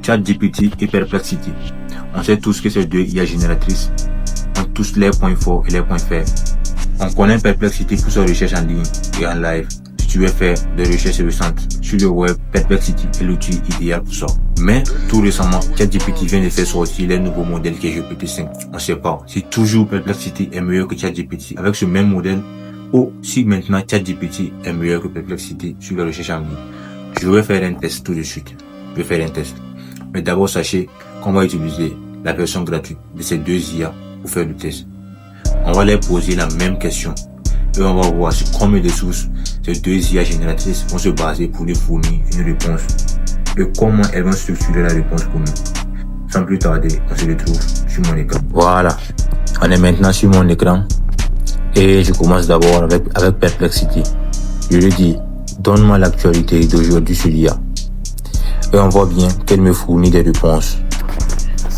ChatGPT et Perplexity. On sait tous que ces deux IA génératrices ont tous les points forts et les points faibles. On connaît Perplexity pour sa recherche en ligne et en live. Si tu veux faire des recherches récentes sur le web, Perplexity est l'outil idéal pour ça. Mais tout récemment, ChatGPT vient de faire sortir les nouveaux modèles qui est GPT-5. On ne sait pas si toujours Perplexity est meilleur que ChatGPT avec ce même modèle ou si maintenant ChatGPT est meilleur que Perplexity sur la recherche en ligne. Je vais faire un test tout de suite. Je vais faire un test. Mais d'abord, sachez qu'on va utiliser la version gratuite de ces deux IA pour faire le test. On va leur poser la même question et on va voir sur combien de sources ces deux IA génératrices vont se baser pour nous fournir une réponse et comment elles vont structurer la réponse pour nous. Sans plus tarder, on se retrouve sur mon écran. Voilà, on est maintenant sur mon écran et je commence d'abord avec Perplexity. Je lui dis, donne-moi l'actualité d'aujourd'hui sur l'IA. Et on voit bien qu'elle me fournit des réponses.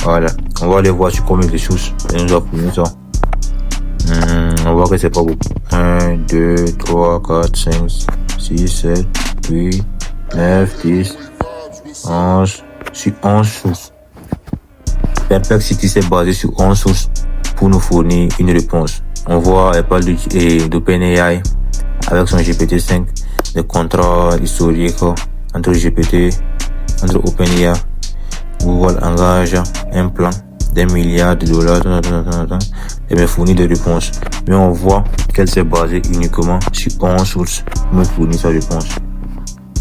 Voilà, on va aller voir sur combien de sources elle nous a fourni ça. On voit que c'est pas beaucoup. 1, 2, 3, 4, 5, 6, 7, 8, 9, 10, 11. Sur 11 sources. Perplexity s'est basé sur 11 sources pour nous fournir une réponse. On voit, elle parle d'OpenAI avec son GPT-5, des contrats historiques entre GPT, entre OpenAI. Google engage un plan d'1 milliard de dollars et me fournit des réponses. Mais on voit qu'elle s'est basée uniquement sur 11 sources pour me fournir sa réponse.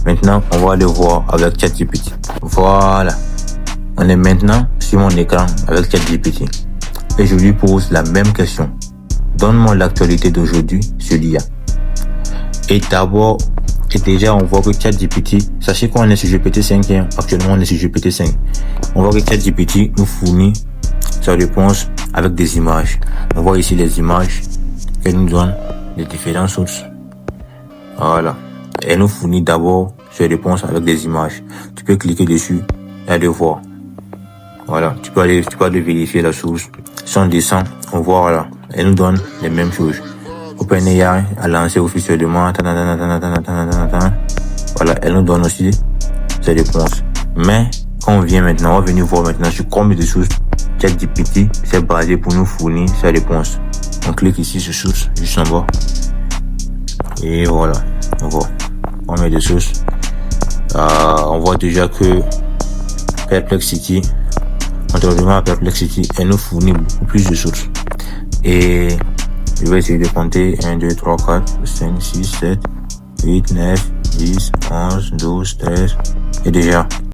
Maintenant, on va aller voir avec ChatGPT. Voilà. On est maintenant sur mon écran avec ChatGPT. Et je lui pose la même question. Donne-moi l'actualité d'aujourd'hui sur l'IA. Et d'abord, déjà, on voit que ChatGPT, sachez qu'on est sur GPT-5, actuellement on est sur GPT-5. On voit que ChatGPT nous fournit sa réponse avec des images. On voit ici les images qu'elle nous donne de différentes sources. Voilà. Elle nous fournit d'abord ses réponses avec des images. Tu peux cliquer dessus et aller voir. Voilà. Tu peux aller vérifier la source. Si on descend, on voit, voilà. Elle nous donne les mêmes choses. OpenAI a lancé officiellement. Voilà, elle nous donne aussi ses réponses. Mais quand on vient maintenant, on va venir voir maintenant sur combien de sources ChatGPT s'est basé pour nous fournir ses réponses. On clique ici sur source, juste en bas. Et voilà, on voit combien de sources. On voit déjà que Perplexity, contrairement à Perplexity, elle nous fournit beaucoup plus de sources. Et je vais essayer de compter 1, 2, 3, 4, 5, 6, 7, 8, 9, 10, 11, 12, 13. Et déjà,